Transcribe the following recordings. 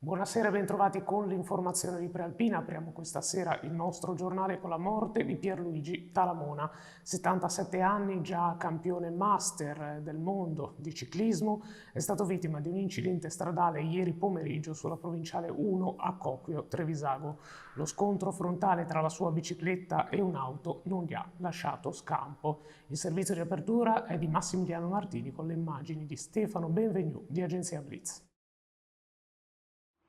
Buonasera e bentrovati con l'informazione di Prealpina. Apriamo questa sera il nostro giornale con la morte di Pierluigi Talamona, 77 anni, già campione master del mondo di ciclismo. È stato vittima di un incidente stradale ieri pomeriggio sulla provinciale 1 a Cocchio, Trevisago. Lo scontro frontale tra la sua bicicletta e un'auto non gli ha lasciato scampo. Il servizio di apertura è di Massimiliano Martini con le immagini di Stefano Benvenu di Agenzia Blitz.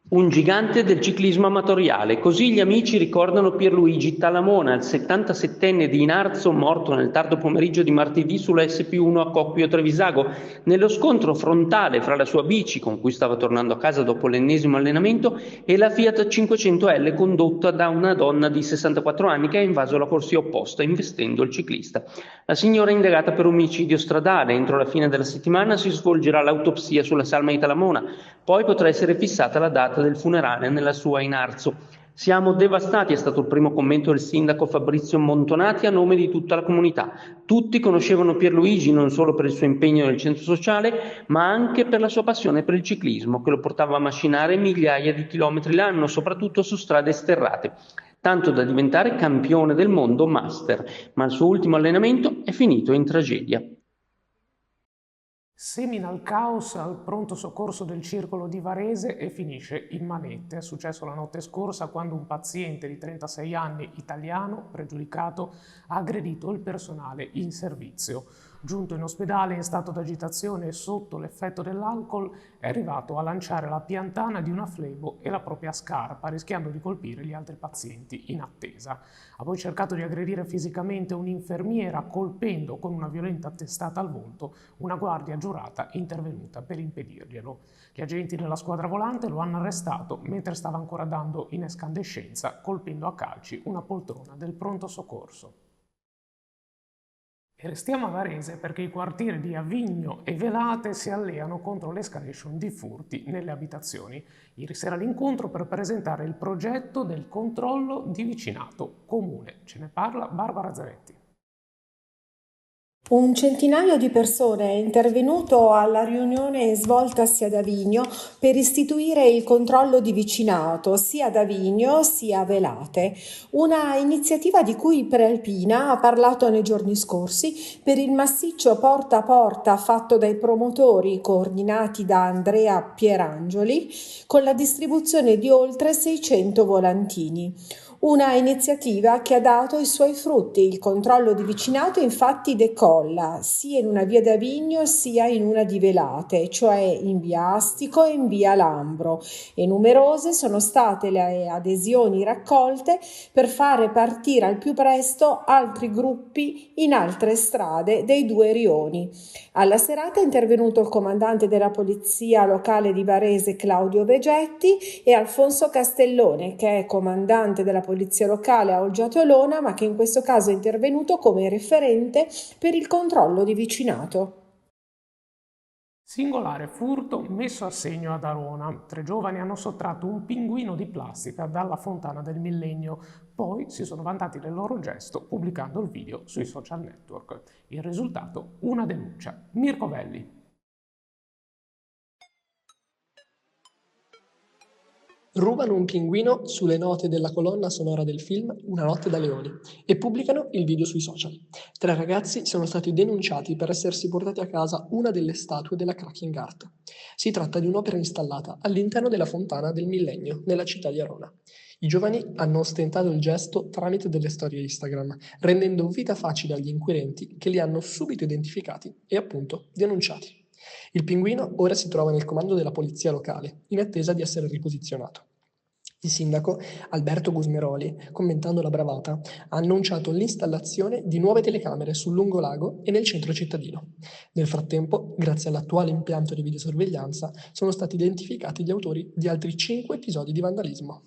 Un gigante del ciclismo amatoriale, così gli amici ricordano Pierluigi Talamona, il 77enne di Inarzo, morto nel tardo pomeriggio di martedì sulla SP1 a Cocchio Trevisago, nello scontro frontale fra la sua bici, con cui stava tornando a casa dopo l'ennesimo allenamento, e la Fiat 500L condotta da una donna di 64 anni che ha invaso la corsia opposta, investendo il ciclista. La signora è indagata per omicidio stradale. Entro la fine della settimana si svolgerà l'autopsia sulla salma di Talamona, poi potrà essere fissata la data del funerale nella sua Inarzo. Siamo devastati, è stato il primo commento del sindaco Fabrizio Montonati a nome di tutta la comunità. Tutti conoscevano Pierluigi non solo per il suo impegno nel centro sociale, ma anche per la sua passione per il ciclismo, che lo portava a macinare migliaia di chilometri l'anno, soprattutto su strade sterrate, tanto da diventare campione del mondo master, ma il suo ultimo allenamento è finito in tragedia. Semina il caos al pronto soccorso del circolo di Varese e finisce in manette. È successo la notte scorsa quando un paziente di 36 anni italiano, pregiudicato, ha aggredito il personale in servizio. Giunto in ospedale in stato d'agitazione e sotto l'effetto dell'alcol, è arrivato a lanciare la piantana di una flebo e la propria scarpa, rischiando di colpire gli altri pazienti in attesa. Ha poi cercato di aggredire fisicamente un'infermiera, colpendo con una violenta testata al volto una guardia giurata intervenuta per impedirglielo. Gli agenti della squadra volante lo hanno arrestato mentre stava ancora dando in escandescenza, colpendo a calci una poltrona del pronto soccorso. E restiamo a Varese perché i quartieri di Avigno e Velate si alleano contro l'escalation di furti nelle abitazioni. Ieri sera l'incontro per presentare il progetto del controllo di vicinato comune. Ce ne parla Barbara Zaretti. Un centinaio di persone è intervenuto alla riunione svoltasi ad Avigno per istituire il controllo di vicinato sia ad Avigno sia a Velate, una iniziativa di cui Prealpina ha parlato nei giorni scorsi per il massiccio porta a porta fatto dai promotori coordinati da Andrea Pierangioli con la distribuzione di oltre 600 volantini. Una iniziativa che ha dato i suoi frutti. Il controllo di vicinato infatti decolla sia in una via d'Avigno sia in una di Velate, cioè in via Astico e in via Lambro, e numerose sono state le adesioni raccolte per fare partire al più presto altri gruppi in altre strade dei due rioni. Alla serata è intervenuto il comandante della polizia locale di Varese Claudio Vegetti e Alfonso Castellone, che è comandante della polizia locale a Olgiato Olona, ma che in questo caso è intervenuto come referente per il controllo di vicinato. Singolare furto messo a segno ad Arona. 3 giovani hanno sottratto un pinguino di plastica dalla fontana del Millennio. Poi si sono vantati del loro gesto pubblicando il video sui social network. Il risultato? Una denuncia. Mirko Velli. Rubano un pinguino sulle note della colonna sonora del film Una notte da leoni e pubblicano il video sui social. 3 ragazzi sono stati denunciati per essersi portati a casa una delle statue della Cracking Art. Si tratta di un'opera installata all'interno della fontana del Millennio, nella città di Arona. I giovani hanno ostentato il gesto tramite delle storie Instagram, rendendo vita facile agli inquirenti che li hanno subito identificati e appunto denunciati. Il pinguino ora si trova nel comando della polizia locale, in attesa di essere riposizionato. Il sindaco Alberto Gusmeroli, commentando la bravata, ha annunciato l'installazione di nuove telecamere sul lungolago e nel centro cittadino. Nel frattempo, grazie all'attuale impianto di videosorveglianza, sono stati identificati gli autori di altri 5 episodi di vandalismo.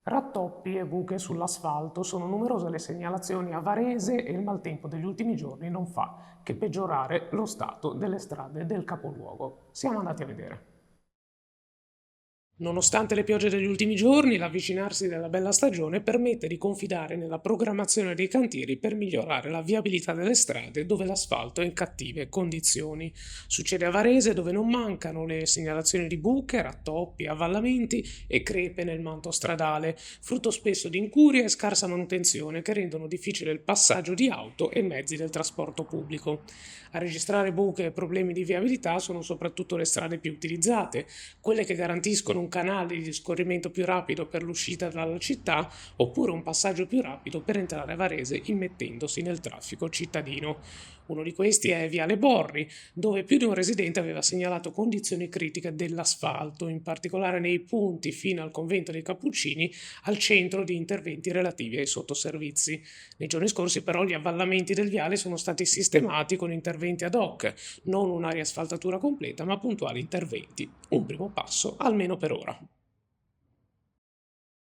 Rattoppi e buche sull'asfalto. Sono numerose le segnalazioni a Varese e il maltempo degli ultimi giorni non fa che peggiorare lo stato delle strade del capoluogo. Siamo andati a vedere. Nonostante le piogge degli ultimi giorni, l'avvicinarsi della bella stagione permette di confidare nella programmazione dei cantieri per migliorare la viabilità delle strade dove l'asfalto è in cattive condizioni. Succede a Varese, dove non mancano le segnalazioni di buche, rattoppi, avvallamenti e crepe nel manto stradale, frutto spesso di incuria e scarsa manutenzione che rendono difficile il passaggio di auto e mezzi del trasporto pubblico. A registrare buche e problemi di viabilità sono soprattutto le strade più utilizzate, quelle che garantiscono un canale di scorrimento più rapido per l'uscita dalla città oppure un passaggio più rapido per entrare a Varese immettendosi nel traffico cittadino. Uno di questi è Viale Borri, dove più di un residente aveva segnalato condizioni critiche dell'asfalto, in particolare nei punti fino al convento dei Cappuccini, al centro di interventi relativi ai sottoservizi. Nei giorni scorsi però gli avvallamenti del viale sono stati sistemati con interventi ad hoc, non una riasfaltatura completa ma puntuali interventi. Un primo passo, almeno per ora.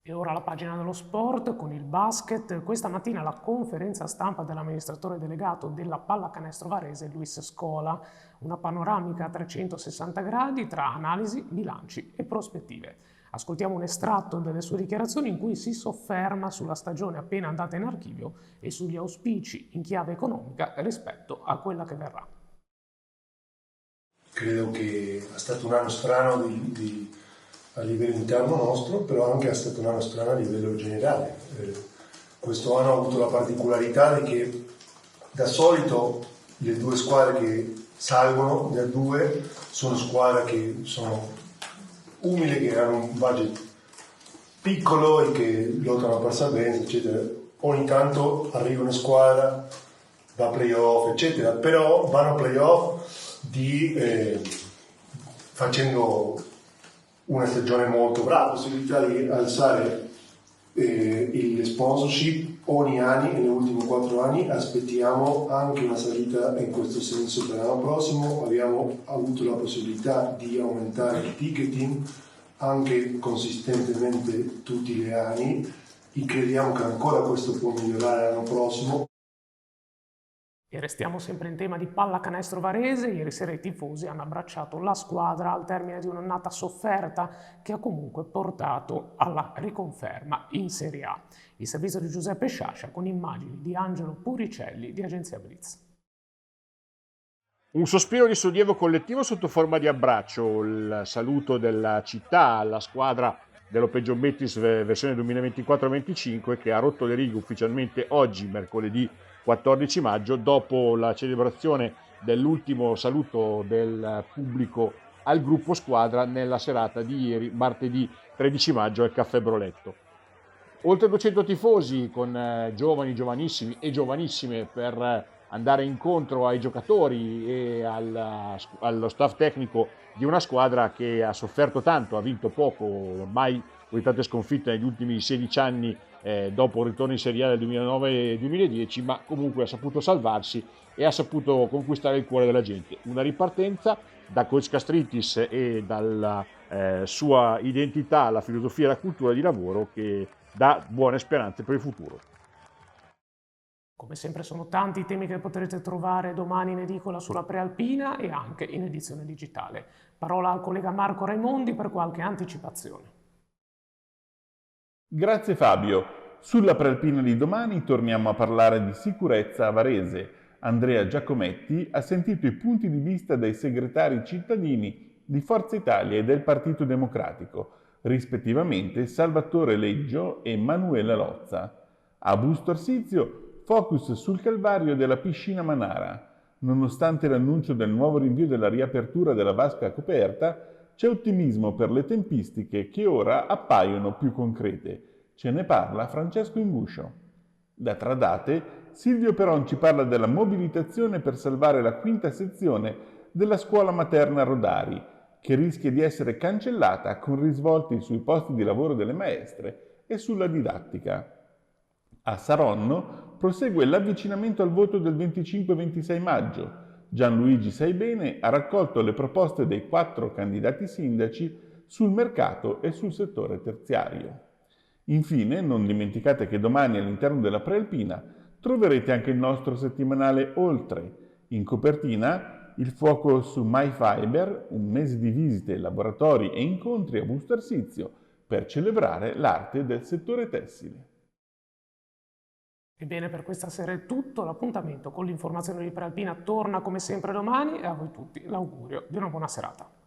E ora la pagina dello sport con il basket. Questa mattina la conferenza stampa dell'amministratore delegato della Pallacanestro Varese, Luis Scola, una panoramica a 360 gradi tra analisi, bilanci e prospettive. Ascoltiamo un estratto delle sue dichiarazioni in cui si sofferma sulla stagione appena andata in archivio e sugli auspici in chiave economica rispetto a quella che verrà. Credo che è stato un anno strano a livello interno nostro, però anche è stato un anno strano a livello generale. Questo anno ha avuto la particolarità di che da solito le due squadre che salgono da due sono squadre che sono umili, che hanno un budget piccolo e che lottano per salvezza, eccetera. Ogni tanto arriva una squadra, va a playoff, eccetera, però vanno a playoff facendo una stagione molto brava, possibilità di alzare il sponsorship ogni anno. Negli ultimi 4 anni aspettiamo anche una salita in questo senso per l'anno prossimo. Abbiamo avuto la possibilità di aumentare il ticketing anche consistentemente tutti gli anni e crediamo che ancora questo può migliorare l'anno prossimo. E restiamo sempre in tema di pallacanestro Varese. Ieri sera i tifosi hanno abbracciato la squadra al termine di un'annata sofferta che ha comunque portato alla riconferma in Serie A. Il servizio di Giuseppe Sciascia con immagini di Angelo Puricelli di Agenzia Blitz. Un sospiro di sollievo collettivo sotto forma di abbraccio, il saluto della città alla squadra dell'Open Bettis versione 2024-25 che ha rotto le righe ufficialmente oggi, mercoledì 14 maggio, dopo la celebrazione dell'ultimo saluto del pubblico al gruppo squadra nella serata di ieri, martedì 13 maggio, al Caffè Broletto. Oltre 200 tifosi con giovani, giovanissimi e giovanissime per andare incontro ai giocatori e allo staff tecnico di una squadra che ha sofferto tanto, ha vinto poco, ormai con tante sconfitte negli ultimi 16 anni dopo il ritorno in Serie A del 2009 e 2010, ma comunque ha saputo salvarsi e ha saputo conquistare il cuore della gente. Una ripartenza da coach Castritis e dalla sua identità, la filosofia e la cultura di lavoro che dà buone speranze per il futuro. Come sempre sono tanti i temi che potrete trovare domani in edicola sulla Prealpina e anche in edizione digitale. Parola al collega Marco Raimondi per qualche anticipazione. Grazie Fabio. Sulla Prealpina di domani torniamo a parlare di sicurezza a Varese. Andrea Giacometti ha sentito i punti di vista dei segretari cittadini di Forza Italia e del Partito Democratico, rispettivamente Salvatore Leggio e Manuela Lozza. A Busto Arsizio, focus sul calvario della piscina Manara. Nonostante l'annuncio del nuovo rinvio della riapertura della vasca coperta, c'è ottimismo per le tempistiche che ora appaiono più concrete. Ce ne parla Francesco Inguscio. Da Tradate, Silvio Peron ci parla della mobilitazione per salvare la quinta sezione della scuola materna Rodari, che rischia di essere cancellata con risvolti sui posti di lavoro delle maestre e sulla didattica. A Saronno prosegue l'avvicinamento al voto del 25-26 maggio. Gianluigi Saibene ha raccolto le proposte dei 4 candidati sindaci sul mercato e sul settore terziario. Infine, non dimenticate che domani all'interno della Prealpina troverete anche il nostro settimanale Oltre. In copertina il fuoco su MyFiber, un mese di visite, laboratori e incontri a Busto Arsizio per celebrare l'arte del settore tessile. Ebbene, per questa sera è tutto. L'appuntamento con l'informazione di Prealpina torna come sempre domani e a voi tutti l'augurio di una buona serata.